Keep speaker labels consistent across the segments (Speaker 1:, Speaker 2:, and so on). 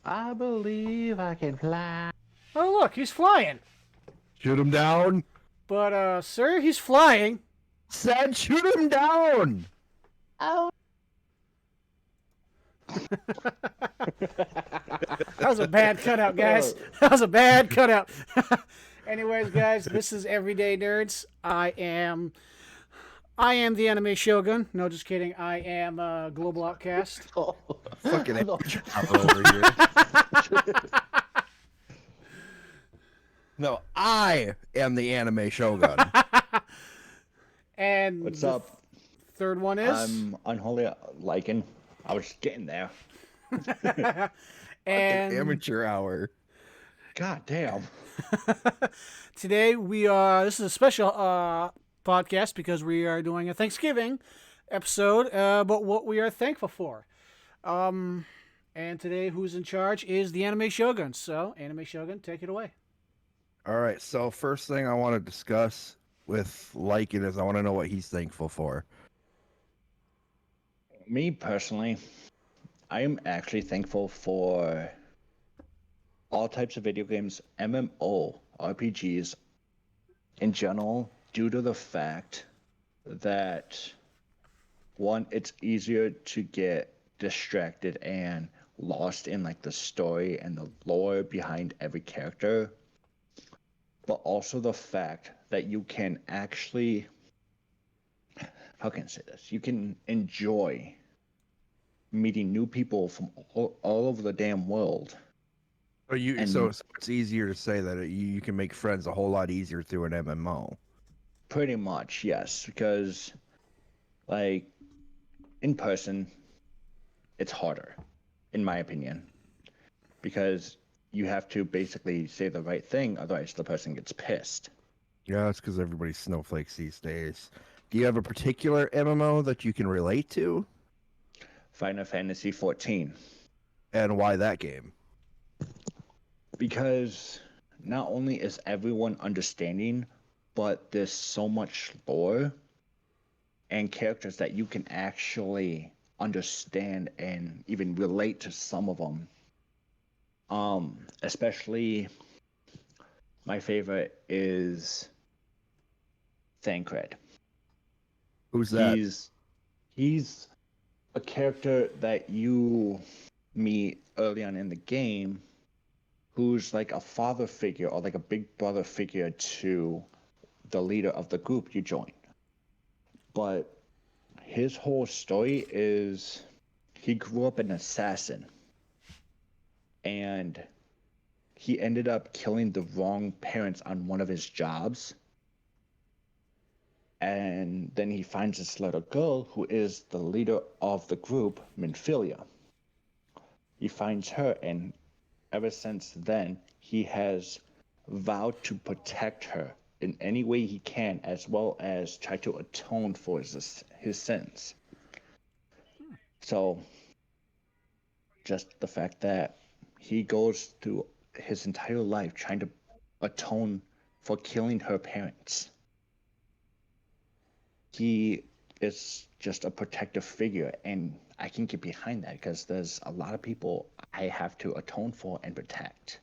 Speaker 1: I believe I can fly.
Speaker 2: Oh, look, he's flying.
Speaker 3: Shoot him down.
Speaker 2: But, sir, he's flying.
Speaker 3: Said shoot him down.
Speaker 1: Oh.
Speaker 2: That was a bad cutout, guys. That was a bad cutout. Anyways, guys, this is Everyday Nerds. I am the anime shogun. No, just kidding. I am a global outcast.
Speaker 3: Fucking
Speaker 1: I thought-
Speaker 3: over here. No, I am the anime shogun.
Speaker 2: And
Speaker 1: What's
Speaker 2: the
Speaker 1: up?
Speaker 2: third one is
Speaker 1: I'm Unholy Lycan. I was getting there.
Speaker 2: and
Speaker 3: Amateur hour.
Speaker 1: God damn.
Speaker 2: today this is a special podcast because we are doing a Thanksgiving episode about what we are thankful for. And today who's in charge is the anime shogun. So, anime shogun, take it away.
Speaker 3: All right, so first thing I want to discuss with Lycan is I want to know what he's thankful for.
Speaker 1: Me personally, I am actually thankful for all types of video games, MMO, RPGs in general, due to the fact that one, it's easier to get distracted and lost in like the story and the lore behind every character, but also the fact that you can actually, how can I say this? You can enjoy meeting new people from all over the damn world.
Speaker 3: So it's easier to say that you can make friends a whole lot easier through an MMO.
Speaker 1: Pretty much, yes, because like in person, it's harder, in my opinion, because you have to basically say the right thing, otherwise the person gets pissed.
Speaker 3: Yeah, that's because everybody's snowflakes these days. Do you have a particular MMO that you can relate to,
Speaker 1: Final Fantasy 14,
Speaker 3: and why that game?
Speaker 1: because not only is everyone understanding, but there's so much lore and characters that you can actually understand and even relate to some of them. Especially my favorite is N3rds.
Speaker 3: Who's that?
Speaker 1: He's a character that you meet early on in the game who's like a father figure or like a big brother figure to the leader of the group you join. But his whole story is he grew up an assassin and he ended up killing the wrong parents on one of his jobs. And then he finds this little girl who is the leader of the group, Minfilia. He finds her, and ever since then, he has vowed to protect her in any way he can, as well as try to atone for his sins. So, just the fact that he goes through his entire life trying to atone for killing her parents. He is just a protective figure, and I can get behind that because there's a lot of people I have to atone for and protect.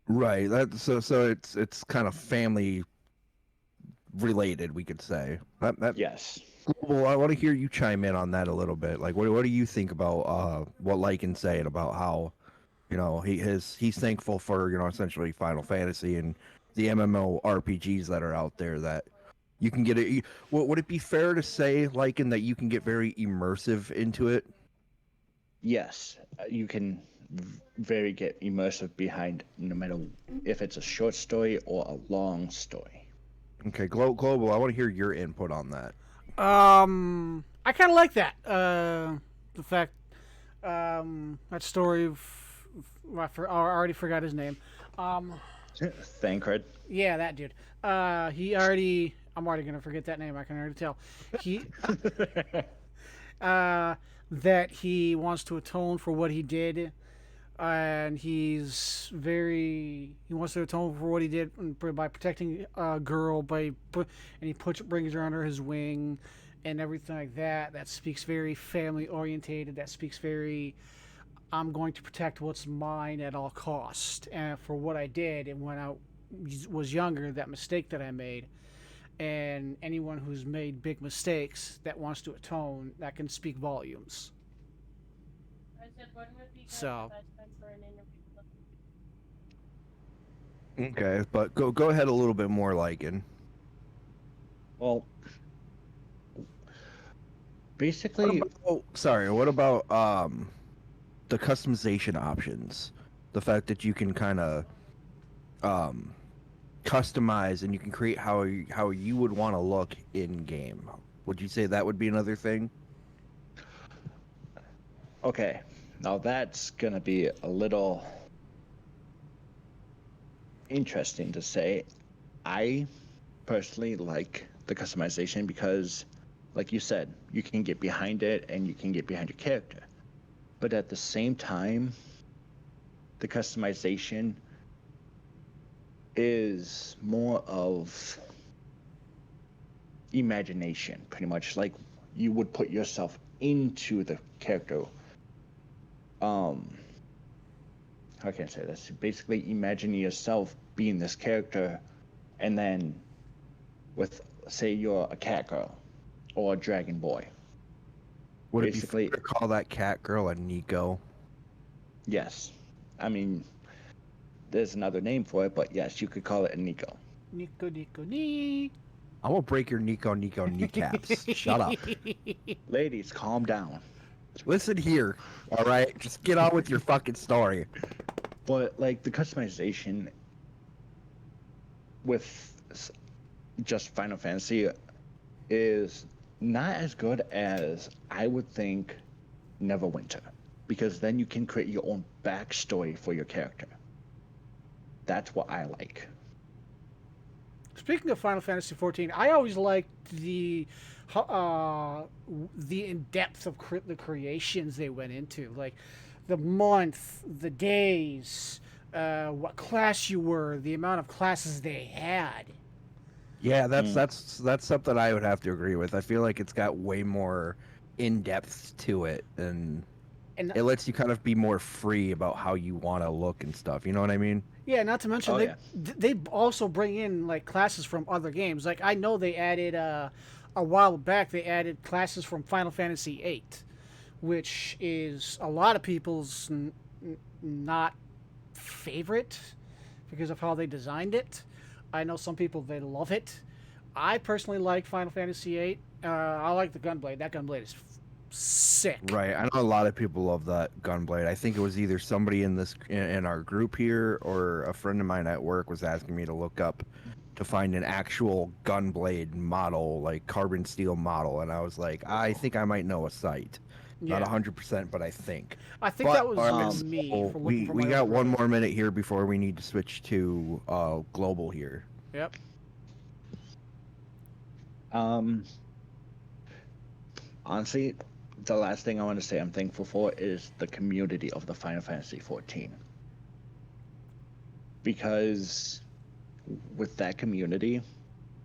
Speaker 3: Right. So it's kind of family related, we could say. That
Speaker 1: Yes.
Speaker 3: Well, I want to hear you chime in on that a little bit. Like, what do you think about what Lycan saying about how, he's thankful for essentially Final Fantasy and the MMO RPGs that are out there that you can get it. Would it be fair to say, Lycan, that you can get very immersive into it?
Speaker 1: Yes, you can very get immersive behind no matter if it's a short story or a long story.
Speaker 3: Okay, Global, I want to hear your input on that.
Speaker 2: I kind of like that. The fact that story. I already forgot his name.
Speaker 1: N3rds.
Speaker 2: Yeah, that dude. He already. I'm already gonna forget that name. I can already tell. He. That he wants to atone for what he did, and he wants to atone for what he did by protecting a girl and he brings her under his wing and everything like that. That speaks very family orientated. That speaks very I'm going to protect what's mine at all cost. And for what I did, and when I was younger, that mistake that I made, and anyone who's made big mistakes that wants to atone, that can speak volumes. So,
Speaker 3: Okay, but go ahead a little bit more, Lycan.
Speaker 1: Well,
Speaker 3: What
Speaker 1: basically,
Speaker 3: about, oh, sorry, what about the customization options? The fact that you can kind of um customize and you can create how you would want to look in game. Would you say that would be another thing?
Speaker 1: okay, now that's gonna be a little interesting to say. I personally like the customization because, like you said, you can get behind it and you can get behind your character. But at the same time, the customization is more of imagination, pretty much. Like you would put yourself into the character. Um, how can I say this? Basically, imagine yourself being this character, and then with, say, you're a cat girl or a dragon boy.
Speaker 3: Would
Speaker 1: Basically,
Speaker 3: it be fair to call that cat girl a Nico?
Speaker 1: yes. I mean, there's another name for it, but yes, you could call it a Nico.
Speaker 2: Nico, Nico, nee.
Speaker 3: I will break your Nico kneecaps. Shut up.
Speaker 1: Ladies, calm down.
Speaker 3: Listen here, all right? Just get on with your fucking story.
Speaker 1: But like the customization with just Final Fantasy is not as good as I would think Neverwinter, because then you can create your own backstory for your character. That's what I like.
Speaker 2: Speaking of Final Fantasy 14, I always liked the in depth of the creations they went into, like the month, the days, what class you were, the amount of classes they had.
Speaker 3: Yeah, that's something I would have to agree with. I feel like it's got way more in depth to it, and
Speaker 2: And
Speaker 3: it lets you kind of be more free about how you want to look and stuff. You know what I mean?
Speaker 2: yeah, not to mention
Speaker 1: Oh,
Speaker 2: they
Speaker 1: yeah.
Speaker 2: they also bring in like classes from other games. Like I know they added a while back they added classes from Final Fantasy VIII, which is a lot of people's not favorite because of how they designed it. I know some people they love it. I personally like Final Fantasy VIII. I like the Gunblade. That Gunblade is sick.
Speaker 3: Right. I know a lot of people love that Gunblade. I think it was either somebody in our group here or a friend of mine at work was asking me to look up to find an actual Gunblade model, like carbon steel model, and I was like, I think I might know a site. Not
Speaker 2: Yeah,
Speaker 3: 100%, but I think.
Speaker 2: I think
Speaker 3: But
Speaker 2: that was
Speaker 3: all right,
Speaker 2: me
Speaker 3: so
Speaker 2: for
Speaker 3: we
Speaker 2: looking for
Speaker 3: we
Speaker 2: my
Speaker 3: got
Speaker 2: old
Speaker 3: one
Speaker 2: brother.
Speaker 3: more minute here before we need to switch to global here.
Speaker 2: Yep.
Speaker 1: Um, honestly, the last thing I want to say I'm thankful for is the community of the Final Fantasy 14. Because with that community,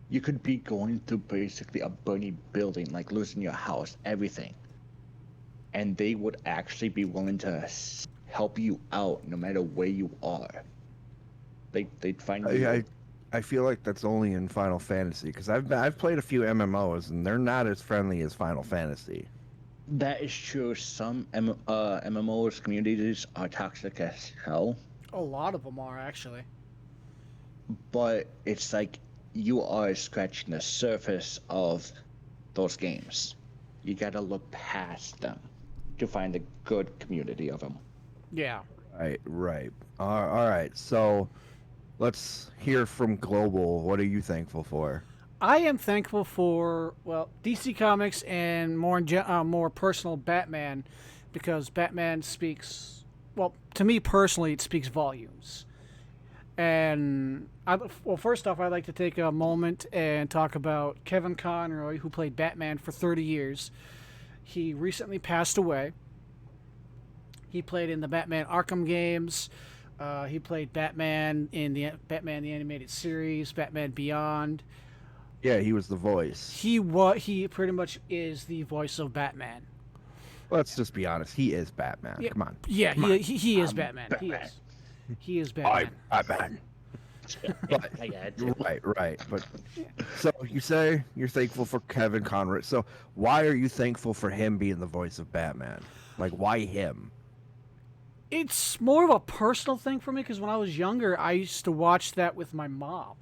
Speaker 1: you could be going through basically a burning building, like losing your house, everything. And they would actually be willing to help you out no matter where you are. They'd find you.
Speaker 3: I feel like that's only in Final Fantasy because I've played a few MMOs and they're not as friendly as Final Fantasy.
Speaker 1: That is true. Some MMOs communities are toxic as hell,
Speaker 2: A lot of them are actually.
Speaker 1: but it's like you are scratching the surface of those games. You gotta look past them to find the good community of them.
Speaker 2: Yeah.
Speaker 3: Right. All right. So let's hear from Global. What are you thankful for?
Speaker 2: I am thankful for well DC Comics and more personal Batman, because Batman speaks well to me personally. It speaks volumes. And well, first off, I'd like to take a moment and talk about Kevin Conroy, who played Batman for 30 years. He recently passed away. He played in the Batman Arkham games. He played Batman in the Batman the Animated Series, Batman Beyond.
Speaker 3: Yeah, he was the voice.
Speaker 2: He pretty much is the voice of Batman.
Speaker 3: Let's just be honest. He is Batman.
Speaker 2: Yeah,
Speaker 3: Come on.
Speaker 2: yeah,
Speaker 3: Come on.
Speaker 2: he is Batman.
Speaker 1: Batman.
Speaker 2: He is Batman.
Speaker 3: I'm Batman. But,
Speaker 1: I got you.
Speaker 3: right. But so you say you're thankful for Kevin Conroy. So why are you thankful for him being the voice of Batman? Like, why him?
Speaker 2: It's more of a personal thing for me because when I was younger, I used to watch that with my mom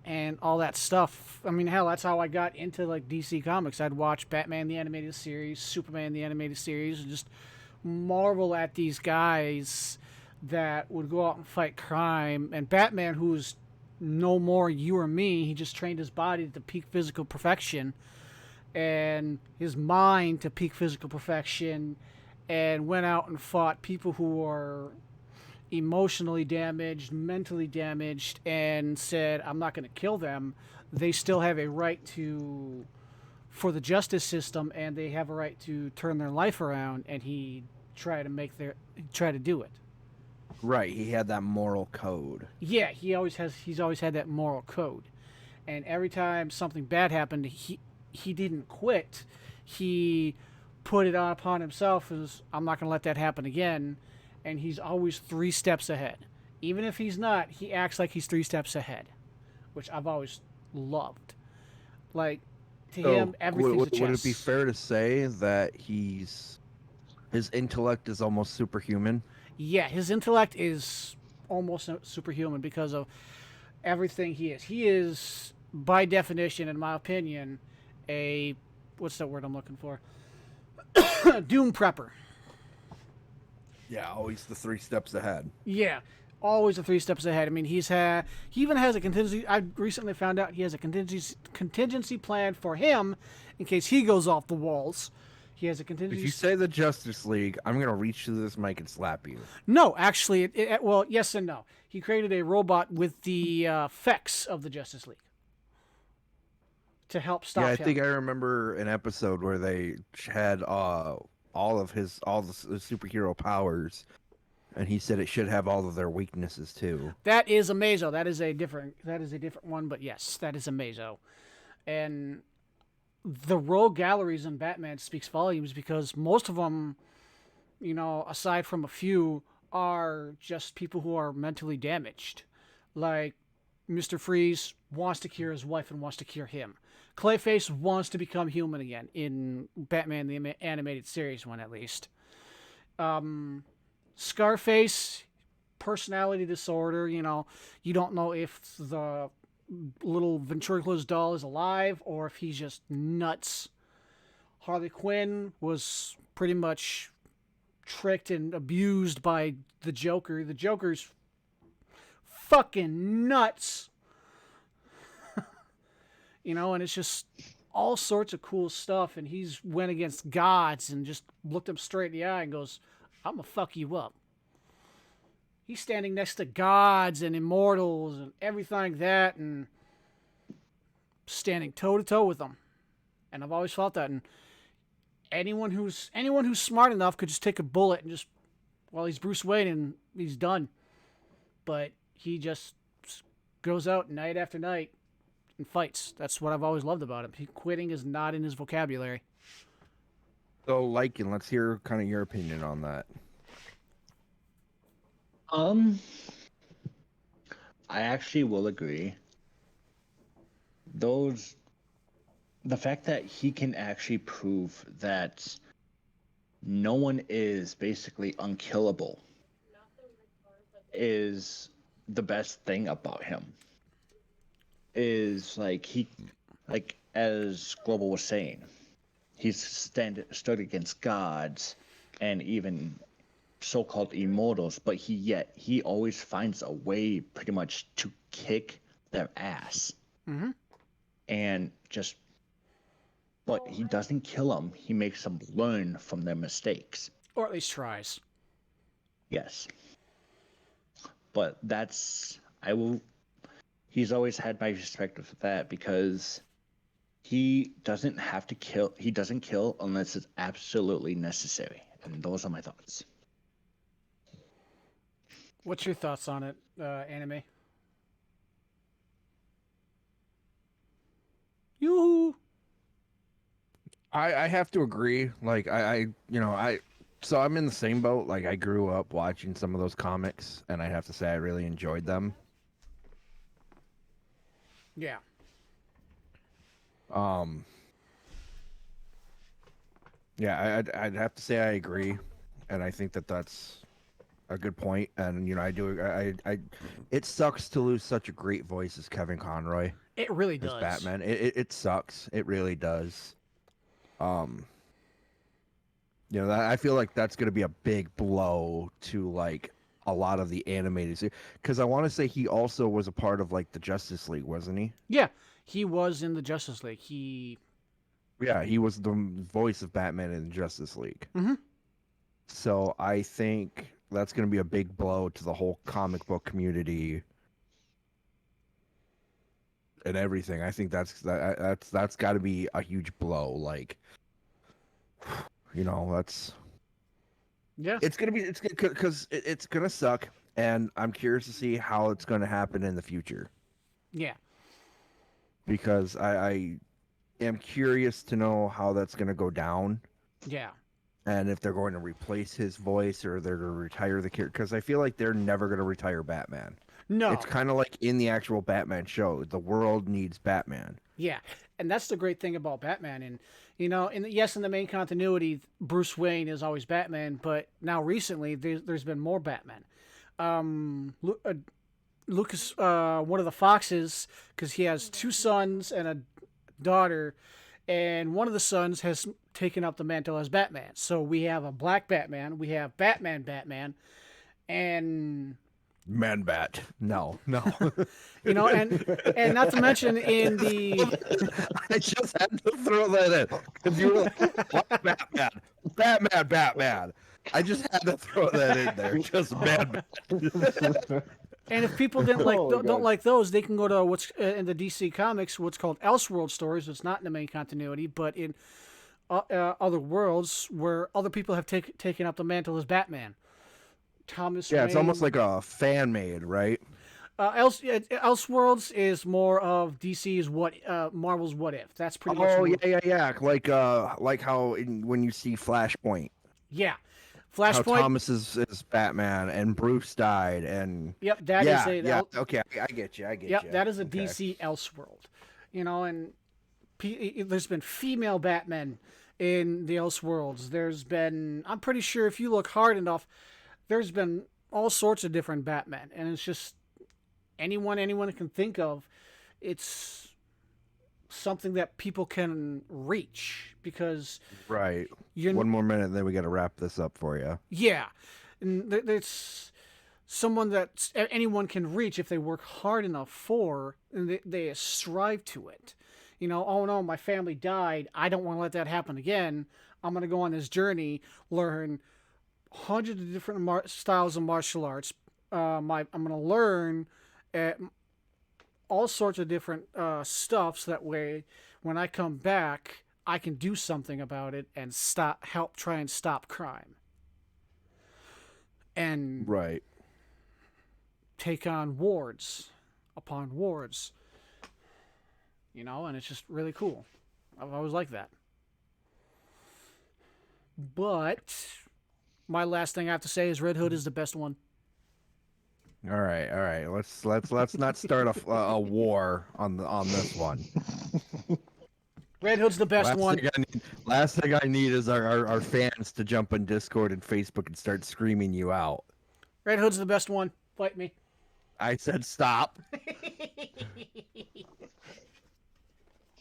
Speaker 2: and all that stuff. I mean, hell, that's how I got into like DC Comics. I'd watch Batman the animated series, Superman the animated series, and just marvel at these guys that would go out and fight crime. And Batman, who's no more you or me, he just trained his body to peak physical perfection and his mind to peak physical perfection and went out and fought people who are emotionally damaged, mentally damaged, and said, I'm not going to kill them. They still have a right for the justice system, and they have a right to turn their life around, and he tried to do it.
Speaker 3: Right. He had that moral code.
Speaker 2: Yeah, he's always had that moral code. And every time something bad happened, he didn't quit. He put it upon himself as, I'm not going to let that happen again. And he's always 3 steps ahead. Even if he's not, he acts like he's 3 steps ahead, which I've always loved. Like, to him, everything's a chess.
Speaker 3: Would it be fair to say that his intellect is almost superhuman?
Speaker 2: Yeah, his intellect is almost superhuman because of everything he is. He is, by definition, in my opinion, what's that word I'm looking for? Doom prepper.
Speaker 3: Yeah, always the 3 steps ahead.
Speaker 2: Yeah, always the 3 steps ahead. I mean, he even has a contingency. I recently found out he has a contingency plan for him in case he goes off the walls. He has a contingency.
Speaker 3: If you say the Justice League, I'm gonna reach through this mic and slap you.
Speaker 2: No, actually, well, yes and no. He created a robot with the effects of the Justice League to help stop him.
Speaker 3: Yeah, I think I remember an episode where they had all the superhero powers, and he said it should have all of their weaknesses too.
Speaker 2: That is Amazo. That is a different one, but yes, that is Amazo. And the rogue galleries in Batman speaks volumes because most of them, aside from a few, are just people who are mentally damaged. Like Mr. Freeze wants to cure his wife and wants to cure him. Clayface wants to become human again in Batman the animated series one, at least. Scarface, personality disorder. You don't know if the little ventriloquist doll is alive or if he's just nuts. Harley Quinn was pretty much tricked and abused by the Joker. The Joker's fucking nuts. And it's just all sorts of cool stuff. And he's went against gods and just looked them straight in the eye and goes, I'm gonna fuck you up. He's standing next to gods and immortals and everything like that and standing toe-to-toe with them. And I've always felt that. And anyone who's smart enough could just take a bullet and just, he's Bruce Wayne and he's done. But he just goes out night after night and fights. That's what I've always loved about him. Quitting is not in his vocabulary.
Speaker 3: So, Lycan, let's hear kind of your opinion on that.
Speaker 1: I actually will agree. The fact that he can actually prove that no one is basically unkillable is the best thing about him. Is like as Global was saying, he's stood against gods and even so-called immortals, but he always finds a way pretty much to kick their ass.
Speaker 2: Mm-hmm.
Speaker 1: And but he doesn't kill them. He makes them learn from their mistakes.
Speaker 2: Or at least tries.
Speaker 1: Yes. But he's always had my respect for that because he doesn't kill unless it's absolutely necessary. And those are my thoughts.
Speaker 2: What's your thoughts on it, Anime? Yoo-hoo!
Speaker 3: I have to agree. Like so I'm in the same boat. Like I grew up watching some of those comics, and I have to say I really enjoyed them.
Speaker 2: Yeah.
Speaker 3: Um, yeah, I'd have to say I agree, and I think that that's a good point. And I do it sucks to lose such a great voice as Kevin Conroy
Speaker 2: It really
Speaker 3: as
Speaker 2: does.
Speaker 3: Batman. It sucks. It really does. Um, I feel like that's going to be a big blow to like a lot of the animated because I want to say he also was a part of like the Justice League, wasn't he?
Speaker 2: Yeah, he was in the Justice League.
Speaker 3: Yeah, he was the voice of Batman in the Justice League.
Speaker 2: Mhm.
Speaker 3: So I think that's going to be a big blow to the whole comic book community and everything. I think that's got to be a huge blow. Like, that's
Speaker 2: Yeah.
Speaker 3: it's gonna be it's because it's gonna suck, and I'm curious to see how it's gonna happen in the future
Speaker 2: Yeah.
Speaker 3: because I am curious to know how that's gonna go down.
Speaker 2: Yeah.
Speaker 3: And if they're going to replace his voice or they're going to retire the character, because I feel like they're never going to retire Batman.
Speaker 2: No.
Speaker 3: It's kind of like in the actual Batman show. The world needs Batman.
Speaker 2: Yeah, and that's the great thing about Batman. And yes, in the main continuity, Bruce Wayne is always Batman, but now recently there's been more Batman. Lucas, one of the Foxes, because he has two sons and a daughter, and one of the sons has taken up the mantle as Batman. So we have a black Batman, we have Batman, and
Speaker 3: Man Bat. No, no.
Speaker 2: and not to mention in the
Speaker 3: I just had to throw that in. Because you were like, what? Batman. I just had to throw that in there. Just Man Bat.
Speaker 2: and if people didn't like
Speaker 1: Oh,
Speaker 2: don't
Speaker 1: God.
Speaker 2: like those, they can go to what's in the DC Comics, what's called Elseworld stories. It's not in the main continuity, but in other worlds where other people have taken up the mantle as Batman. Thomas
Speaker 3: Yeah, it's
Speaker 2: Wayne.
Speaker 3: almost like a fan made, right?
Speaker 2: Elseworlds is more of DC's Marvel's What If. That's pretty much.
Speaker 3: Oh yeah. Like how when you see Flashpoint,
Speaker 2: Yeah.
Speaker 3: how
Speaker 2: Flashpoint.
Speaker 3: Thomas is Batman and Bruce died and
Speaker 2: Yep, that is a.
Speaker 3: Okay, I get you.
Speaker 2: Yep, that is a
Speaker 3: Okay.
Speaker 2: DC Elseworld. And there's been female Batmen in the Elseworlds. There's been, I'm pretty sure if you look hard enough, there's been all sorts of different Batmen, and it's just anyone can think of. It's something that people can reach because
Speaker 3: Right.
Speaker 2: you're
Speaker 3: One more minute, then we got to wrap this up for you.
Speaker 2: yeah, and it's someone that anyone can reach if they work hard enough for, and they strive to it. Oh no, my family died. I don't want to let that happen again. I'm going to go on this journey, learn hundreds of different styles of martial arts. I'm going to learn all sorts of different stuff, so that way, when I come back, I can do something about it and try and stop crime, and
Speaker 3: Right.
Speaker 2: take on wards upon wards. And it's just really cool. I've always liked that. But my last thing I have to say is Red Hood is the best one.
Speaker 3: All right. Let's not start a war on this one.
Speaker 2: Red Hood's the best one.
Speaker 3: Last thing I need is our fans to jump on Discord and Facebook and start screaming you out.
Speaker 2: Red Hood's the best one. Fight me.
Speaker 3: I said stop.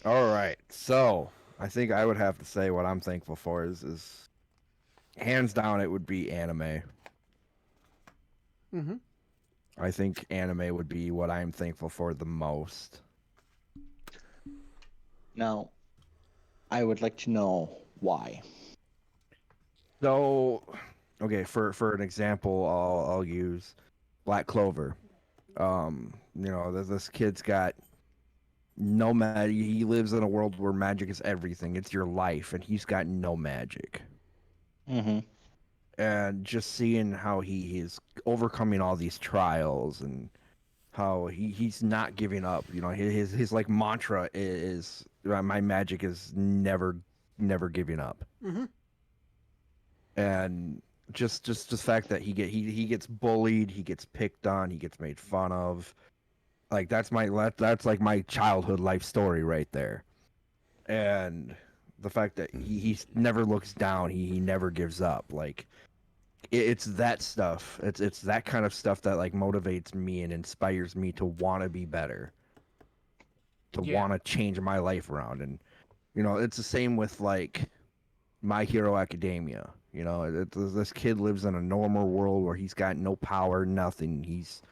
Speaker 3: All right. So I think I would have to say what I'm thankful for is hands down it would be anime.
Speaker 2: Mm-hmm.
Speaker 3: I think anime would be what I'm thankful for the most.
Speaker 1: Now, I would like to know why.
Speaker 3: So, okay, for an example, I'll use Black Clover. This kid's got no magic. He lives in a world where magic is everything. It's your life, and he's got no magic.
Speaker 1: Mm-hmm.
Speaker 3: And just seeing how he is overcoming all these trials and how he's not giving up. His like mantra is my magic is never never giving up.
Speaker 2: Mm-hmm.
Speaker 3: And just the fact that he gets bullied, he gets picked on, he gets made fun of. Like that's like my childhood life story right there. And the fact that he never looks down, he never gives up. Like it's that stuff. It's that kind of stuff that like motivates me and inspires me to want to be better, to
Speaker 2: Yeah.
Speaker 3: want to change my life around. And it's the same with like My Hero Academia. This kid lives in a normal world where he's got no power, nothing. He's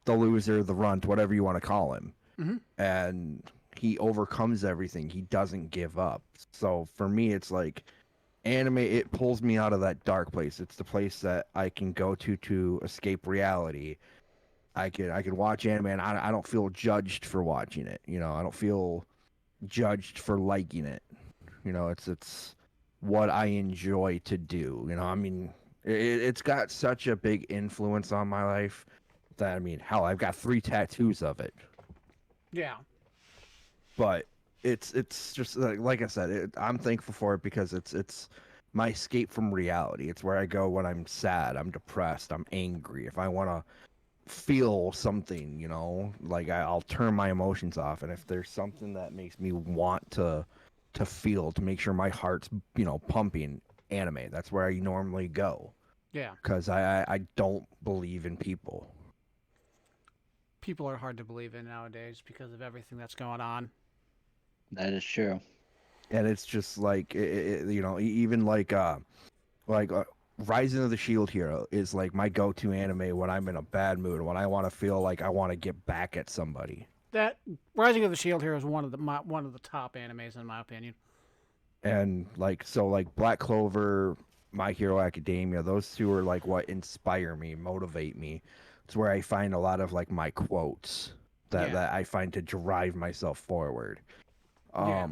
Speaker 3: the loser, the runt, whatever you want to call him.
Speaker 2: Mm-hmm.
Speaker 3: And he overcomes everything. He doesn't give up. So for me, it's like anime. It pulls me out of that dark place. It's the place that I can go to escape reality. I can watch anime, and I don't feel judged for watching it. I don't feel judged for liking it. It's what I enjoy to do. I mean, it's got such a big influence on my life that, I mean, hell, I've got 3 tattoos of it.
Speaker 2: Yeah.
Speaker 3: But it's just like I said, I'm thankful for it because it's my escape from reality. It's where I go when I'm sad, I'm depressed, I'm angry. If I want to feel something, like I'll turn my emotions off, and if there's something that makes me want to feel, to make sure my heart's pumping, anime. That's where I normally go.
Speaker 2: Yeah.
Speaker 3: Because I don't believe in people.
Speaker 2: People are hard to believe in nowadays because of everything that's going on.
Speaker 1: That is true.
Speaker 3: And it's just like even like Rising of the Shield Hero is like my go-to anime when I'm in a bad mood, when I want to feel like I want to get back at somebody.
Speaker 2: That Rising of the Shield Hero is one of the top animes in my opinion.
Speaker 3: And like Black Clover, My Hero Academia, those two are like what inspire me, motivate me. It's where I find a lot of like my quotes that I find to drive myself forward.
Speaker 2: Yeah.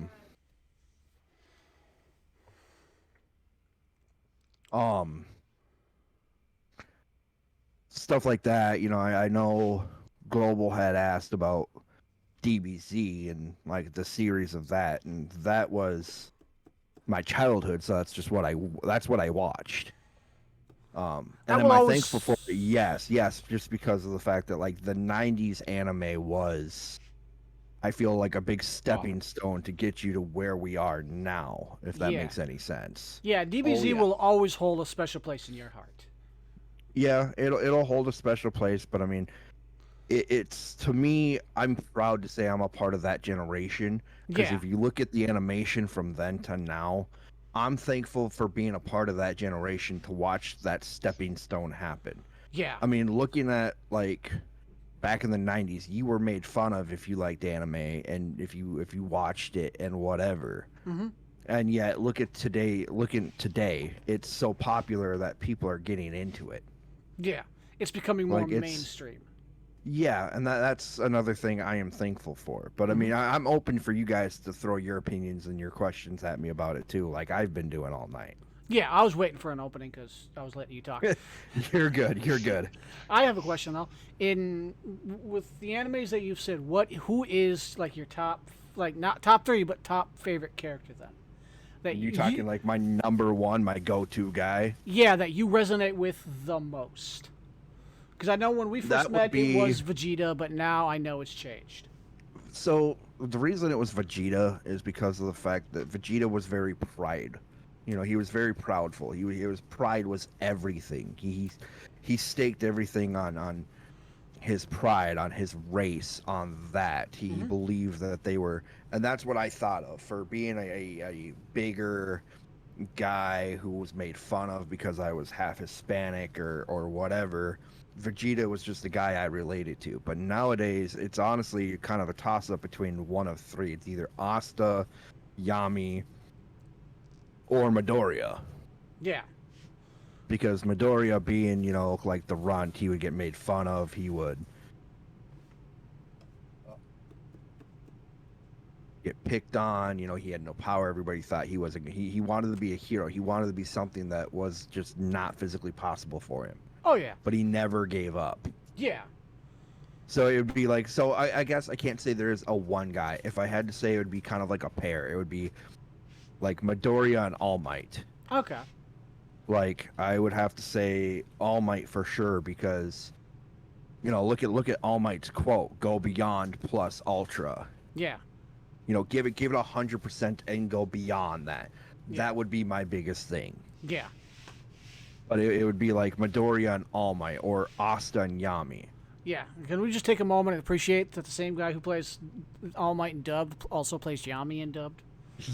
Speaker 3: Stuff like that. I know Global had asked about DBZ and like the series of that, and that was my childhood, so that's what I watched. And am I thankful for it? Yes, just because of the fact that like the 90s anime was, I feel like, a big stepping stone to get you to where we are now, if that makes any sense.
Speaker 2: Yeah, DBZ will always hold a special place in your heart.
Speaker 3: Yeah, it'll hold a special place, but I mean, it's to me, I'm proud to say I'm a part of that generation, because if you look at the animation from then to now, I'm thankful for being a part of that generation to watch that stepping stone happen.
Speaker 2: Yeah.
Speaker 3: I mean, looking at like back in the 90s, you were made fun of if you liked anime and if you watched it and whatever.
Speaker 2: Mm-hmm.
Speaker 3: And yet looking today, it's so popular that people are getting into it.
Speaker 2: Yeah. It's becoming more mainstream.
Speaker 3: Yeah, and that's another thing I am thankful for. But I mean, I'm open for you guys to throw your opinions and your questions at me about it too, like I've been doing all night.
Speaker 2: Yeah, I was waiting for an opening because I was letting you talk.
Speaker 3: You're good.
Speaker 2: I have a question though. With the animes that you've said, who is like your top, like not top 3, but top favorite character then? That
Speaker 3: you talking like my number one, my go-to guy?
Speaker 2: Yeah, that you resonate with the most. Because I know when we first met, it was Vegeta, but now I know it's changed.
Speaker 3: So the reason it was Vegeta is because of the fact that Vegeta was very pride. He was very proudful. His pride was everything. He staked everything on his pride, on his race, on that. He believed that they were, and that's what I thought of for being a bigger guy who was made fun of because I was half Hispanic or whatever. Vegeta was just the guy I related to. But nowadays, it's honestly kind of a toss-up between one of 3. It's either Asta, Yami, or Midoriya.
Speaker 2: Yeah.
Speaker 3: Because Midoriya being, like the runt, he would get made fun of. He would get picked on. He had no power. Everybody thought he wasn't. He wanted to be a hero. He wanted to be something that was just not physically possible for him.
Speaker 2: Oh, yeah.
Speaker 3: But he never gave up.
Speaker 2: Yeah.
Speaker 3: So it would be like, I guess I can't say there is a one guy. If I had to say, it would be kind of like a pair. It would be like Midoriya and All Might.
Speaker 2: Okay.
Speaker 3: Like I would have to say All Might for sure because look at All Might's quote, go beyond plus ultra.
Speaker 2: Yeah.
Speaker 3: Give it 100% and go beyond that.
Speaker 2: Yeah.
Speaker 3: That would be my biggest thing.
Speaker 2: Yeah.
Speaker 3: But it would be like Midoriya and All Might or Asta and Yami.
Speaker 2: Yeah. Can we just take a moment and appreciate that the same guy who plays All Might in dubbed also plays Yami in dubbed?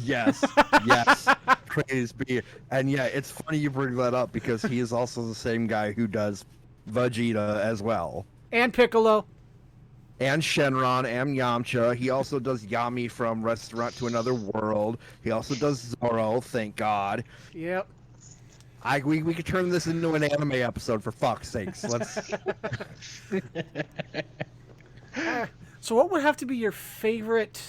Speaker 3: Yes, yes. Praise be. And yeah, it's funny you bring that up because he is also the same guy who does Vegeta as well.
Speaker 2: And Piccolo.
Speaker 3: And Shenron and Yamcha. He also does Yami from Restaurant to Another World. He also does Zoro, thank God.
Speaker 2: Yep.
Speaker 3: We could turn this into an anime episode for fuck's sakes. Let's.
Speaker 2: So what would have to be your favorite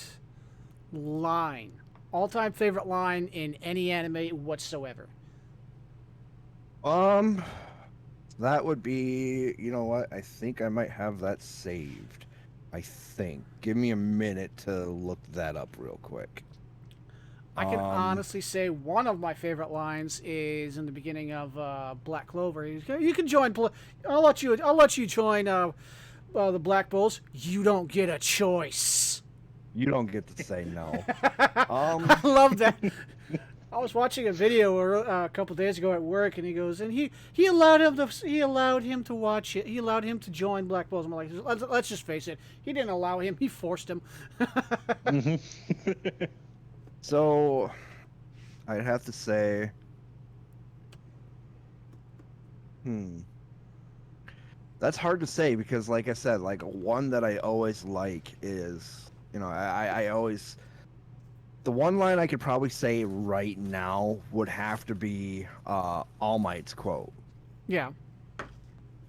Speaker 2: line? All-time favorite line in any anime whatsoever?
Speaker 3: That would be, you know what? I think I might have that saved. I think. Give me a minute to look that up real quick.
Speaker 2: I can honestly say one of my favorite lines is in the beginning of Black Clover. You can join. I'll let you join the Black Bulls. You don't get a choice.
Speaker 3: You don't get to say no.
Speaker 2: I love that. I was watching a video a couple days ago at work, and he goes, and he allowed him to watch it. He allowed him to join Black Bulls. I'm like, let's just face it. He didn't allow him. He forced him.
Speaker 3: So, I'd have to say, that's hard to say because, like I said, like one that I always like is, I always, the one line I could probably say right now would have to be All Might's quote.
Speaker 2: Yeah.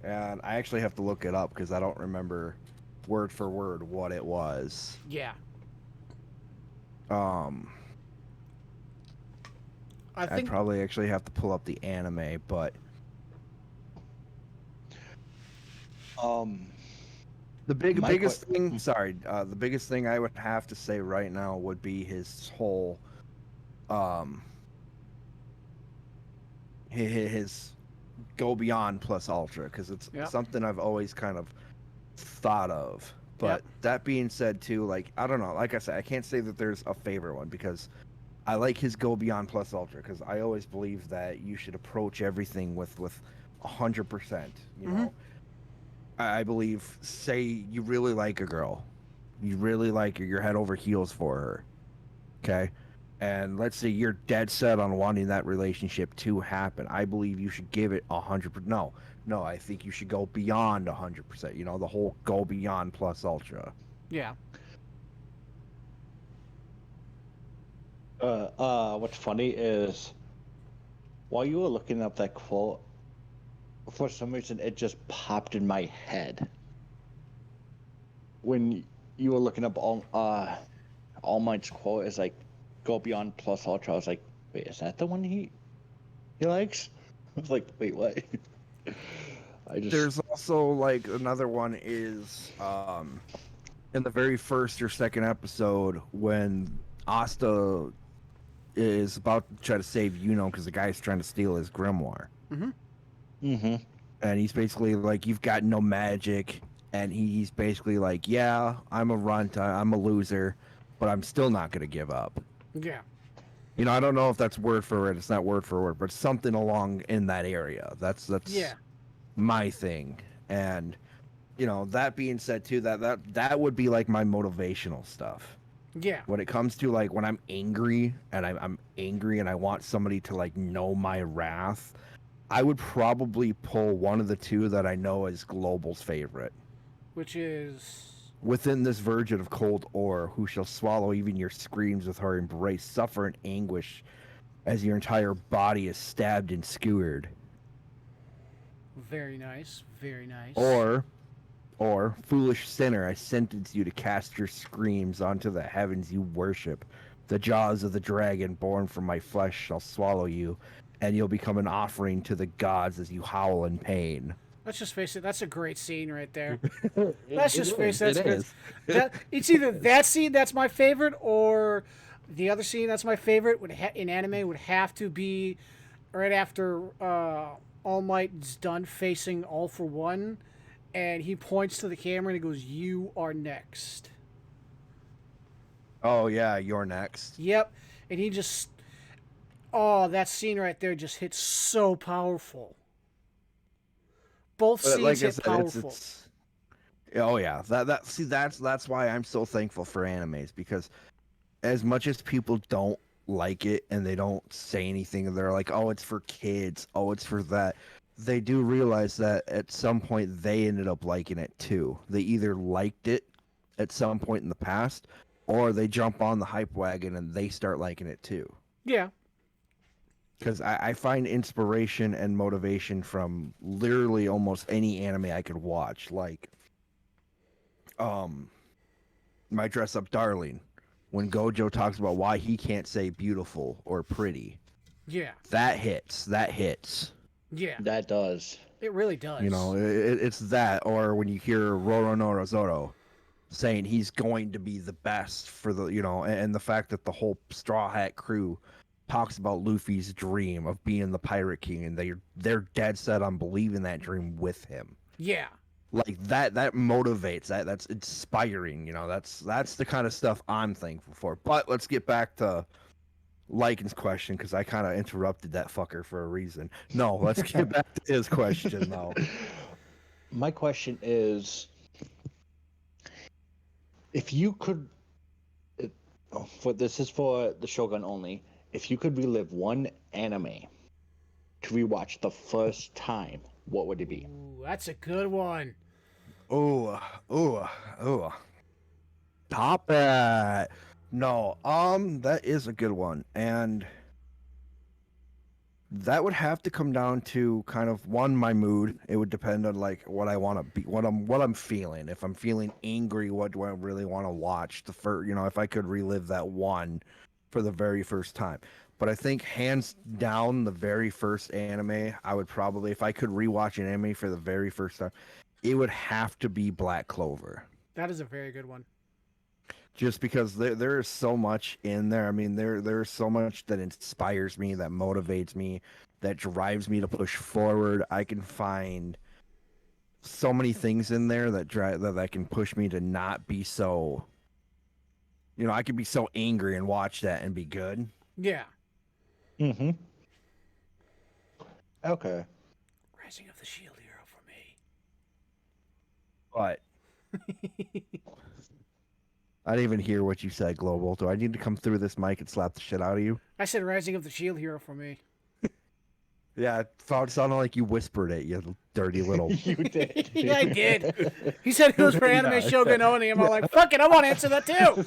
Speaker 3: And I actually have to look it up because I don't remember word for word what it was.
Speaker 2: Yeah.
Speaker 3: I'd probably actually have to pull up the anime, but the biggest thing I would have to say right now would be his whole his go beyond plus ultra, because it's something I've always kind of thought of. But that being said too, like I don't know, like I said, I can't say that there's a favorite one because I like his go beyond plus ultra, because I always believe that you should approach everything with 100%. You know, I believe, say you really like a girl, you really like her, you're head over heels for her, okay, and let's say you're dead set on wanting that relationship to happen. I believe you should give it 100%. No, I think you should go beyond 100%. You know, the whole go beyond plus ultra.
Speaker 2: Yeah.
Speaker 1: What's funny is, while you were looking up that quote, for some reason it just popped in my head. When you were looking up All Might's quote is like, go beyond plus ultra. I was like, wait, is that the one he likes? I was like, wait, what?
Speaker 3: There's also like another one is in the very first or second episode when Asta is about to try to save Yuno because the guy's trying to steal his grimoire. And he's basically like, you've got no magic, and he's basically like, yeah, I'm a runt, I'm a loser, but I'm still not gonna give up.
Speaker 2: Yeah.
Speaker 3: You know, I don't know if that's word for word. It's not word for word, but something along in that area. That's my thing. And you know, that being said too, that would be like my motivational stuff.
Speaker 2: Yeah.
Speaker 3: When it comes to like when I'm angry and I'm angry and I want somebody to like know my wrath, I would probably pull one of the two that I know is Global's favorite.
Speaker 2: Which is,
Speaker 3: within this virgin of cold ore, who shall swallow even your screams with her embrace, suffer in anguish as your entire body is stabbed and skewered.
Speaker 2: very nice. Very nice.
Speaker 3: Or, foolish sinner, I sentence you to cast your screams onto the heavens you worship. The jaws of the dragon born from my flesh shall swallow you, and you'll become an offering to the gods as you howl in pain.
Speaker 2: Let's just face it, that's a great scene right there. Let's just face it. It's either that scene that's my favorite, or The other scene that's my favorite in anime would have to be right after All Might's done facing All for One, and he points to the camera and he goes, "You are next."
Speaker 3: Oh yeah, you're next.
Speaker 2: Yep, and he just that scene right there just hits so powerful. Both
Speaker 3: But
Speaker 2: scenes
Speaker 3: like I
Speaker 2: hit
Speaker 3: said,
Speaker 2: powerful.
Speaker 3: it's oh yeah. That's why I'm so thankful for animes, because as much as people don't like it and they don't say anything, they're like, oh, it's for kids, oh, it's for that. They do realize that at some point they ended up liking it too. They either liked it at some point in the past, or they jump on the hype wagon and they start liking it too.
Speaker 2: Yeah.
Speaker 3: Because I find inspiration and motivation from literally almost any anime I could watch. Like, My Dress Up Darling, when Gojo talks about why he can't say beautiful or pretty,
Speaker 2: Yeah.
Speaker 3: that hits. That hits.
Speaker 2: Yeah.
Speaker 1: That does.
Speaker 2: It really does.
Speaker 3: You know, it's that. Or when you hear Roro no Rosoro saying he's going to be the best for the, and the fact that the whole Straw Hat crew talks about Luffy's dream of being the Pirate King, and they're dead set on believing that dream with him.
Speaker 2: Yeah.
Speaker 3: Like that motivates. That's inspiring. That's the kind of stuff I'm thankful for. But let's get back to Lycan's question, because I kind of interrupted that fucker for a reason. No, let's get back to his question though.
Speaker 1: My question is, if you could, this is for the Shogun only. If you could relive one anime to rewatch the first time, what would it be?
Speaker 2: Ooh, that's a good one.
Speaker 3: Oh. Top it. No, that is a good one, and that would have to come down to kind of my mood. It would depend on like what I want to be, what I'm feeling. If I'm feeling angry, what do I really want to watch? If I could relive that one for the very first time. But I think hands down, the very first anime, I would probably, if I could rewatch an anime for the very first time, it would have to be Black Clover.
Speaker 2: That is a very good one.
Speaker 3: Just because there is so much in there. I mean, there's so much that inspires me, that motivates me, that drives me to push forward. I can find so many things in there that can push me to not be so. I could be so angry and watch that and be good.
Speaker 2: Yeah.
Speaker 1: Mm-hmm. Okay.
Speaker 2: Rising of the Shield Hero for me.
Speaker 3: But I didn't even hear what you said, Global. Do I need to come through this mic and slap the shit out of you?
Speaker 2: I said Rising of the Shield Hero for me.
Speaker 3: Yeah, it sounded like you whispered it, you dirty little.
Speaker 1: You did.
Speaker 2: Yeah, I did. He said it was for Anime Shogun Oni. I'm all like, fuck it, I want to answer that too.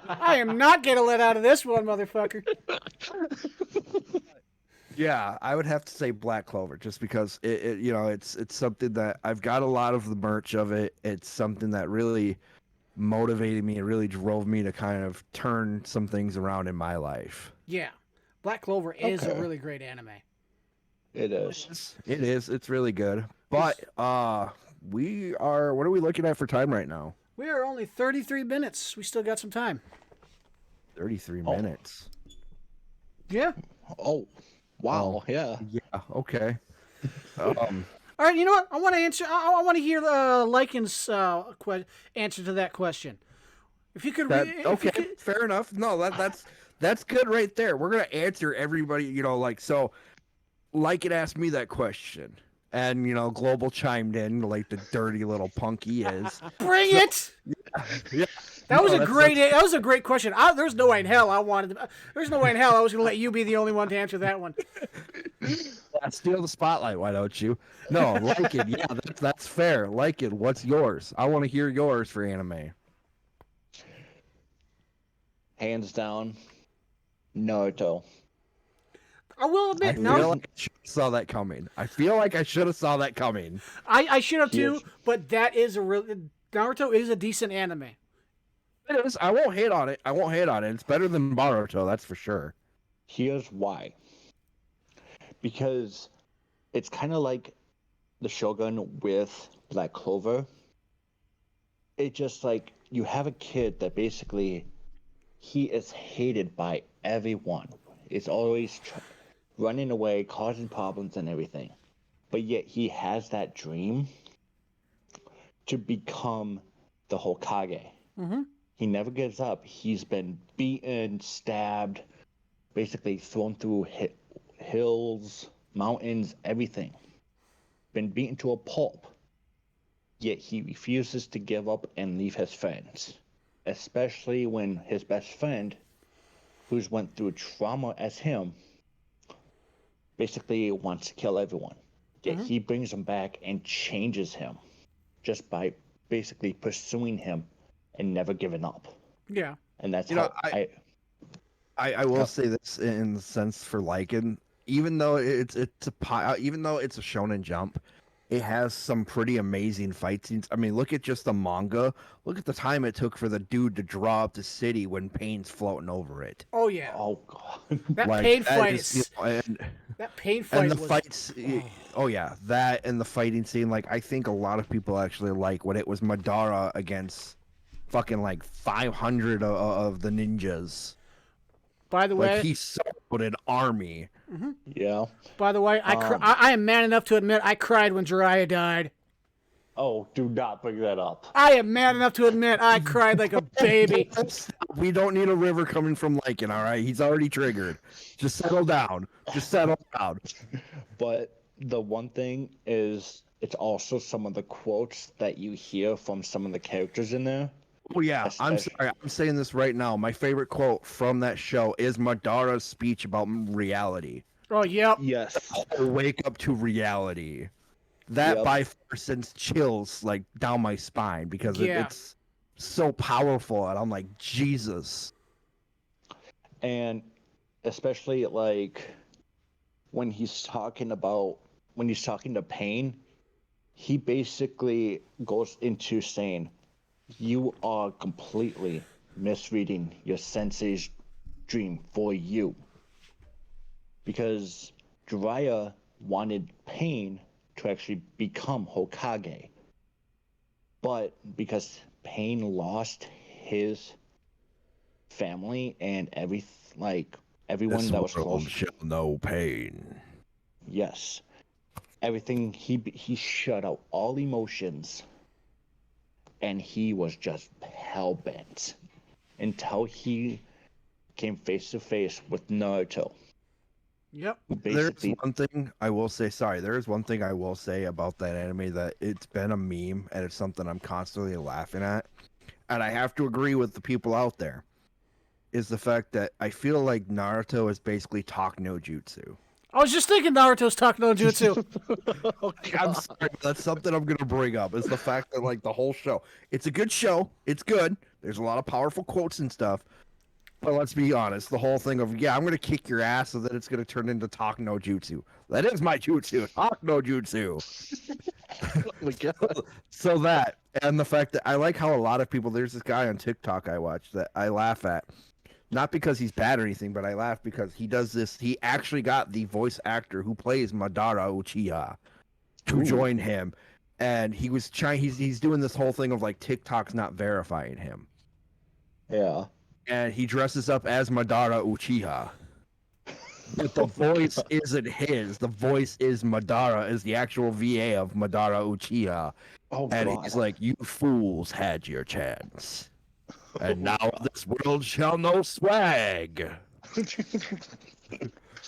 Speaker 2: I am not getting let out of this one, motherfucker.
Speaker 3: Yeah, I would have to say Black Clover, just because it's something that I've got a lot of the merch of it. It's something that really motivated me. It really drove me to kind of turn some things around in my life.
Speaker 2: Yeah. Black Clover is a really great anime.
Speaker 1: It is.
Speaker 3: It is. It's really good. But what are we looking at for time right now?
Speaker 2: We are only 33 minutes. We still got some time.
Speaker 3: 33 minutes.
Speaker 2: Yeah.
Speaker 1: Oh, wow. Yeah.
Speaker 3: Yeah. Okay.
Speaker 2: All right. You know what? I want to answer. I want to hear Lycan's answer to that question. If you could.
Speaker 3: Fair enough. No, that's good right there. We're gonna answer everybody. So. Lycan asked me that question, and Global chimed in like the dirty little punk he is.
Speaker 2: Bring it!
Speaker 3: Yeah.
Speaker 2: That was a great question. There's no way in hell I was going to let you be the only one to answer that one.
Speaker 3: Steal the spotlight, why don't you? No, Lycan, yeah, that's fair. Lycan, what's yours? I want to hear yours for anime.
Speaker 1: Hands down, Naruto.
Speaker 2: I will admit,
Speaker 3: I feel like I should have saw that coming. I feel like I should have saw that coming.
Speaker 2: I should have too, but that is Naruto is a decent anime.
Speaker 3: It is. I won't hate on it. It's better than Boruto, that's for sure.
Speaker 1: Here's why. Because it's kind of like the Shogun with Black Clover. It just like you have a kid that basically he is hated by everyone. It's always running away, causing problems and everything. But yet he has that dream to become the Hokage.
Speaker 2: Mm-hmm.
Speaker 1: He never gives up. He's been beaten, stabbed, basically thrown through hills, mountains, everything. Been beaten to a pulp. Yet he refuses to give up and leave his friends. Especially when his best friend, who's went through trauma as him, basically wants to kill everyone. Yet he brings him back and changes him just by basically pursuing him and never giving up.
Speaker 2: Yeah.
Speaker 1: And that's
Speaker 3: You know,
Speaker 1: how
Speaker 3: I will say this in the sense for Lycan, even though it's even though it's a Shonen Jump, it has some pretty amazing fight scenes. I mean, look at just the manga. Look at the time it took for the dude to draw up the city when Pain's floating over it.
Speaker 2: Oh yeah.
Speaker 1: Oh god.
Speaker 2: That
Speaker 3: Like,
Speaker 2: pain
Speaker 3: that
Speaker 2: fight
Speaker 3: is,
Speaker 2: is. That pain fight
Speaker 3: and the
Speaker 2: was.
Speaker 3: fights. Oh yeah, that and the fighting scene. Like, I think a lot of people actually like when it was Madara against fucking like 500 of the ninjas.
Speaker 2: By the way,
Speaker 3: Like, he summoned an army.
Speaker 1: Yeah.
Speaker 2: By the way, I am man enough to admit I cried when Jiraiya died.
Speaker 1: Oh, do not bring that up.
Speaker 2: I am man enough to admit I cried like a baby.
Speaker 3: We don't need a river coming from Lycan, all right? He's already triggered. Just settle down. Just settle down.
Speaker 1: But the one thing is, it's also some of the quotes that you hear from some of the characters in there.
Speaker 3: Oh yeah, I'm
Speaker 1: Especially-
Speaker 3: sorry. I'm saying this right now. My favorite quote from that show is Madara's speech about reality.
Speaker 2: Oh yep.
Speaker 1: Yes.
Speaker 3: Wake up to reality. That
Speaker 1: Yep.
Speaker 3: by far sends chills like down my spine because
Speaker 2: Yeah.
Speaker 3: it's so powerful, and I'm like, Jesus.
Speaker 1: And especially like when he's talking to Pain, he basically goes into saying, you are completely misreading your sensei's dream for you. Because Jiraiya wanted Pain to actually become Hokage. But because Pain lost his family and everyone that was close,
Speaker 3: shall know pain.
Speaker 1: yes, everything, he shut out all emotions, and he was just hell-bent until he came face to face with Naruto.
Speaker 2: Yep.
Speaker 1: Who
Speaker 3: There's
Speaker 1: basically,
Speaker 3: one thing I will say. Sorry, there is one thing I will say about that anime that it's been a meme and it's something I'm constantly laughing at, and I have to agree with the people out there. Is the fact that I feel like Naruto is basically talk no jutsu.
Speaker 2: I was just thinking Naruto's talk no jutsu.
Speaker 3: I'm sorry, but that's something I'm gonna bring up. Is the fact that like the whole show, it's a good show. It's good. There's a lot of powerful quotes and stuff. But let's be honest, the whole thing of I'm gonna kick your ass, so that it's gonna turn into talk no jutsu. That is my jutsu, talk no jutsu.
Speaker 1: oh my god.
Speaker 3: So that, and the fact that I like how a lot of people. There's this guy on TikTok I watch that I laugh at. Not because he's bad or anything, but I laugh because he does this. He actually got the voice actor who plays Madara Uchiha to join him, and he was trying. He's doing this whole thing of like TikTok's not verifying him,
Speaker 1: Yeah.
Speaker 3: and he dresses up as Madara Uchiha. But the voice isn't his. The voice is Madara, is the actual VA of Madara Uchiha,
Speaker 1: Oh
Speaker 3: and
Speaker 1: god.
Speaker 3: he's like, "You fools had your chance." And now this world shall know swag.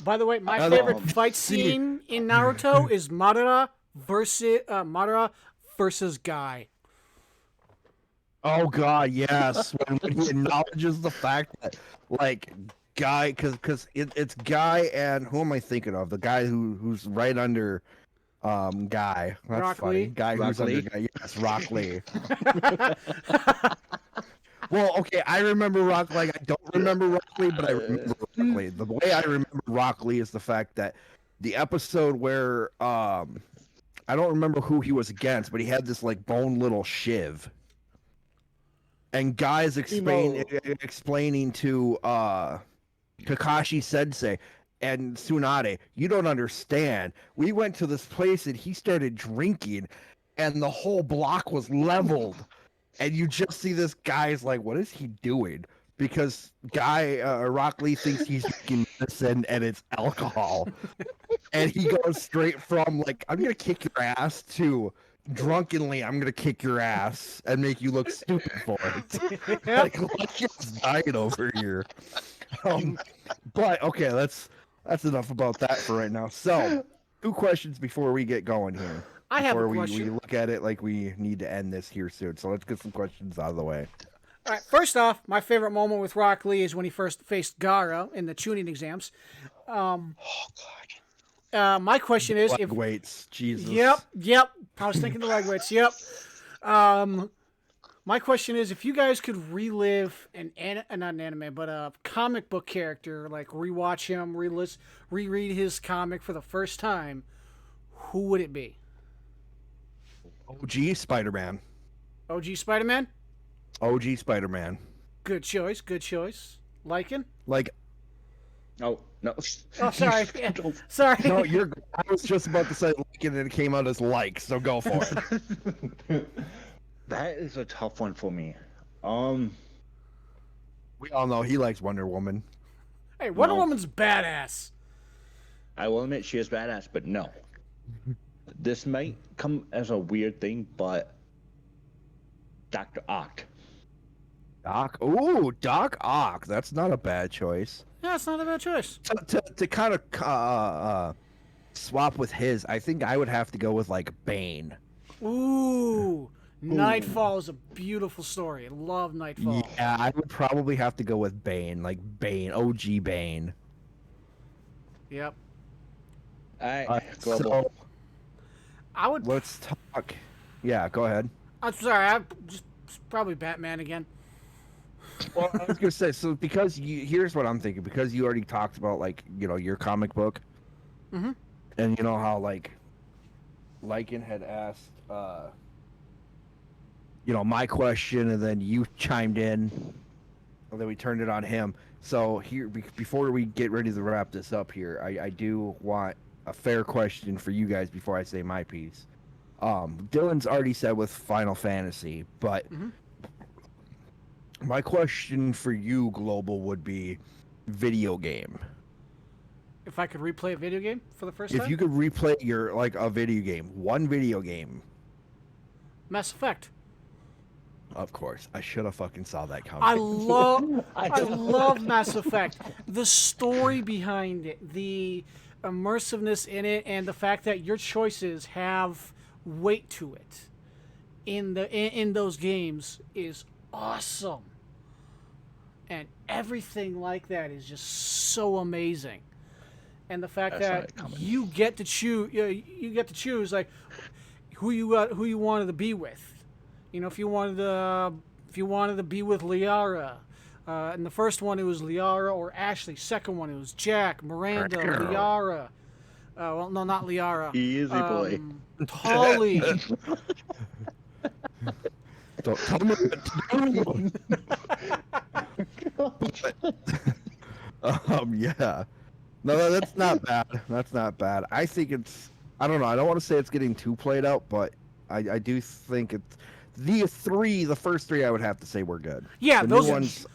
Speaker 2: By the way, my
Speaker 3: I
Speaker 2: favorite
Speaker 1: don't
Speaker 2: fight scene in Naruto is Madara versus Guy.
Speaker 3: Oh God, yes. When he acknowledges the fact that, like, Guy, because it's Guy and who am I thinking of? The guy who's right under, Guy. That's
Speaker 2: Rock
Speaker 3: funny.
Speaker 2: Lee?
Speaker 3: Guy
Speaker 1: Rock
Speaker 3: who's under
Speaker 1: Lee?
Speaker 3: Guy. Yes, Rock Lee. Well, okay, I remember Rock Lee. I don't remember Rock Lee, but I remember Rock Lee. The way I remember Rock Lee is the fact that the episode where I don't remember who he was against, but he had this like bone little shiv. And Guy's explaining to Kakashi Sensei and Tsunade, you don't understand. We went to this place and he started drinking, and the whole block was leveled. And you just see this guy's like, what is he doing? because Rock Lee thinks he's drinking medicine and it's alcohol, and he goes straight from like I'm gonna kick your ass to drunkenly I'm gonna kick your ass and make you look stupid for it. Like Lucky's dying over here. But okay, that's enough about that for right now. So, 2 questions before we get going here.
Speaker 2: I have a
Speaker 3: Before we
Speaker 2: question.
Speaker 3: look at it like we need to end this here soon. So let's get some questions out of the way.
Speaker 2: All right, first off, my favorite moment with Rock Lee is when he first faced Gara in the tuning exams.
Speaker 1: Oh God.
Speaker 2: My question is, if
Speaker 3: Weights, Jesus.
Speaker 2: Yep. I was thinking the leg weights. Yep. My question is, if you guys could relive not an anime, but a comic book character, like rewatch him, reread his comic for the first time, who would it be?
Speaker 3: OG Spider-Man.
Speaker 2: OG Spider-Man?
Speaker 3: OG Spider-Man.
Speaker 2: Good choice. Lycan?
Speaker 3: Like,
Speaker 1: Oh no.
Speaker 2: Oh, sorry. Yeah. Sorry.
Speaker 3: no, I was just about to say like and it came out as like, so go for it.
Speaker 1: That is a tough one for me.
Speaker 3: We all know he likes Wonder Woman.
Speaker 2: Hey, Wonder
Speaker 1: No.
Speaker 2: Woman's badass.
Speaker 1: I will admit she is badass, but no. This might come as a weird thing, but Dr. Oct.
Speaker 3: Doc Ock. That's not a bad choice.
Speaker 2: Yeah, it's not a bad choice.
Speaker 3: To kind of swap with his, I think I would have to go with like Bane.
Speaker 2: Ooh. Nightfall is a beautiful story. I love Nightfall.
Speaker 3: Yeah, I would probably have to go with Bane, like Bane, OG Bane.
Speaker 2: Yep.
Speaker 1: Alright, Global.
Speaker 3: So
Speaker 2: I would.
Speaker 3: let's talk. Yeah, go ahead.
Speaker 2: I'm sorry. I just probably Batman again.
Speaker 3: Well, I was gonna say because here's what I'm thinking because you already talked about like your comic book,
Speaker 2: Mm-hmm.
Speaker 3: and you know how like Lycan had asked my question and then you chimed in, and then we turned it on him. So here before we get ready to wrap this up here, I do want a fair question for you guys before I say my piece. Dylan's already said with Final Fantasy, but.
Speaker 2: Mhm.
Speaker 3: My question for you, Global, would be video game.
Speaker 2: If I could replay a video game for the first
Speaker 3: If
Speaker 2: time,
Speaker 3: you could replay a video game, one video game.
Speaker 2: Mass Effect.
Speaker 3: Of course, I should have fucking saw that coming.
Speaker 2: I love Mass Effect. The story behind it, the immersiveness in it, and the fact that your choices have weight to it in those games is awesome. And everything like that is just so amazing. And the fact
Speaker 1: That's
Speaker 2: that
Speaker 1: not coming.
Speaker 2: you get to choose like who you wanted to be with. If you wanted to be with Liara. In the first one it was Liara or Ashley. Second one it was Jack, Miranda, Liara. Well, no, not Liara.
Speaker 1: Easy boy.
Speaker 2: Tolly.
Speaker 3: Don't tell me what to do. Yeah. No, that's not bad. That's not bad. I think I don't know. I don't want to say it's getting too played out, but I do think it's the first 3 I would have to say were good.
Speaker 2: Yeah,
Speaker 3: the
Speaker 2: those
Speaker 3: new
Speaker 2: are-
Speaker 3: ones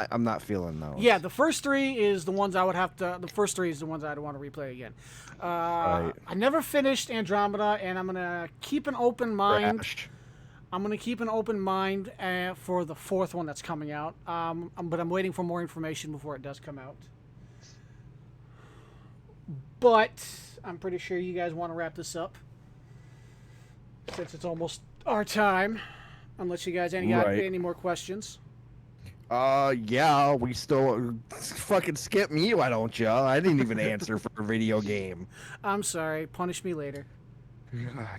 Speaker 3: I'm not feeling those.
Speaker 2: Yeah, the first 3 is the ones I would have to. The first 3 is the ones I'd want to replay again.
Speaker 3: Right.
Speaker 2: I never finished Andromeda, and I'm gonna keep an open mind.
Speaker 3: Crash.
Speaker 2: I'm gonna keep an open mind for the 4th one that's coming out. But I'm waiting for more information before it does come out. But I'm pretty sure you guys want to wrap this up since it's almost our time. Unless you guys got
Speaker 3: Right.
Speaker 2: any more questions.
Speaker 3: Yeah, we still fucking skip me, why don't ya? I didn't even answer for a video game.
Speaker 2: I'm sorry. Punish me later.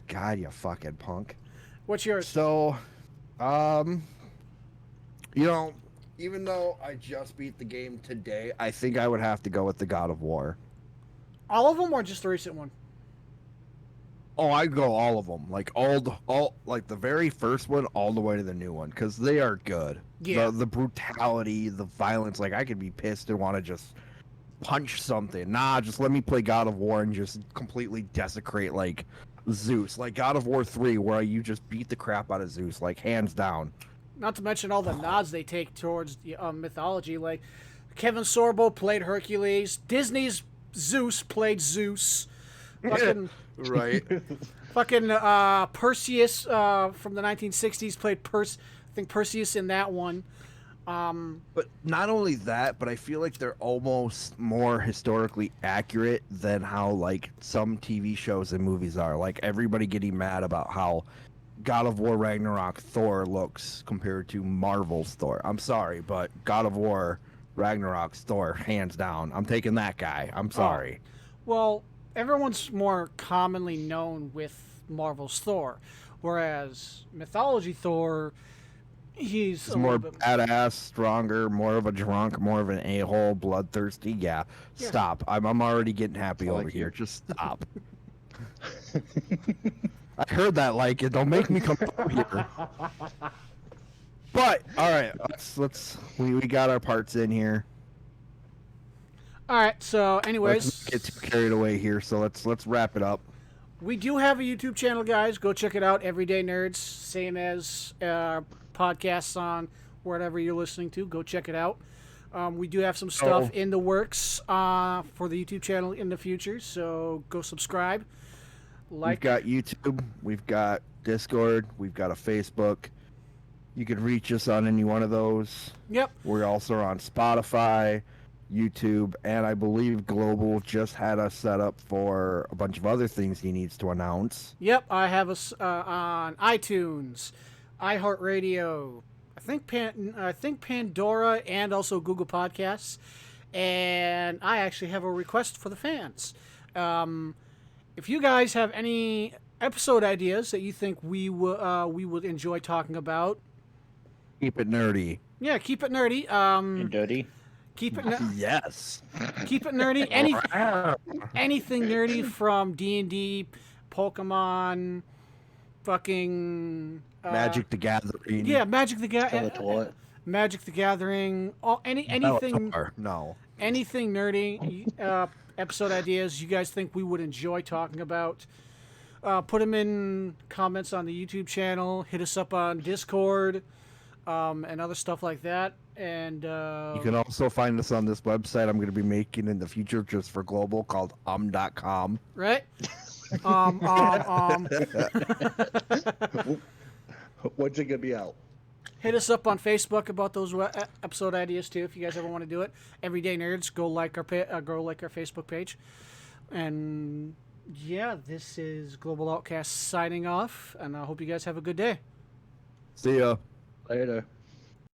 Speaker 3: God, you fucking punk.
Speaker 2: What's yours?
Speaker 3: So, even though I just beat the game today, I think I would have to go with the God of War.
Speaker 2: All of them, or just the recent one?
Speaker 3: Oh, I'd go all of them, like all like the very first one, all the way to the new one, because they are good.
Speaker 2: Yeah.
Speaker 3: The brutality, the violence, like I could be pissed and want to just punch something. Nah, just let me play God of War and just completely desecrate like Zeus, like God of War 3, where you just beat the crap out of Zeus, like hands down.
Speaker 2: not to mention all the nods they take towards the mythology. Like Kevin Sorbo played Hercules. Disney's Zeus played Zeus. Fucking
Speaker 3: Right.
Speaker 2: fucking Perseus from the 1960s played Perseus in that one.
Speaker 3: But not only that, but I feel like they're almost more historically accurate than how like some TV shows and movies are. Like everybody getting mad about how God of War Ragnarok Thor looks compared to Marvel's Thor. I'm sorry, but God of War Ragnarok's Thor, hands down. I'm taking that guy. I'm sorry.
Speaker 2: Well, everyone's more commonly known with Marvel's Thor, whereas mythology Thor, he's
Speaker 3: He's
Speaker 2: a
Speaker 3: more
Speaker 2: little bit.
Speaker 3: badass, stronger, more of a drunk, more of an a-hole, bloodthirsty. Yeah, stop. I'm already getting happy over here. Just stop. I heard that like it. Don't make me come over here. But all right, we got our parts in here.
Speaker 2: All right. So, anyways,
Speaker 3: Let's not get too carried away here. So let's wrap it up.
Speaker 2: we do have a YouTube channel, guys. Go check it out. Everyday Nerds, same as podcasts on whatever you're listening to. Go check it out. We do have some stuff in the works for the YouTube channel in the future, so go subscribe.
Speaker 3: We've got YouTube, we've got Discord, we've got a Facebook. You can reach us on any one of those.
Speaker 2: Yep.
Speaker 3: We're also on Spotify, YouTube, and I believe Global just had us set up for a bunch of other things he needs to announce.
Speaker 2: Yep, I have us on iTunes, iHeartRadio, I think Pandora, and also Google Podcasts. And I actually have a request for the fans. If you guys have any episode ideas that you think we would enjoy talking about,
Speaker 3: Keep it nerdy.
Speaker 2: yeah, keep it nerdy.
Speaker 1: And dirty.
Speaker 2: Keep it
Speaker 3: Yes.
Speaker 2: keep it nerdy. Anything nerdy from D&D, Pokemon, fucking
Speaker 3: Magic the Gathering.
Speaker 2: yeah, Magic the
Speaker 1: Fill the toilet.
Speaker 2: Magic the Gathering, anything
Speaker 3: No.
Speaker 2: anything nerdy, episode ideas you guys think we would enjoy talking about, put them in comments on the YouTube channel, hit us up on Discord, and other stuff like that. And
Speaker 3: You can also find us on this website I'm going to be making in the future just for Global called .com.
Speaker 2: right.
Speaker 1: When's it gonna be out?
Speaker 2: Hit us up on Facebook about those episode ideas too, if you guys ever want to do it. Everyday Nerds, go like our Facebook page. And yeah, this is Global Outcast signing off, and I hope you guys have a good day.
Speaker 3: See ya.
Speaker 1: Later.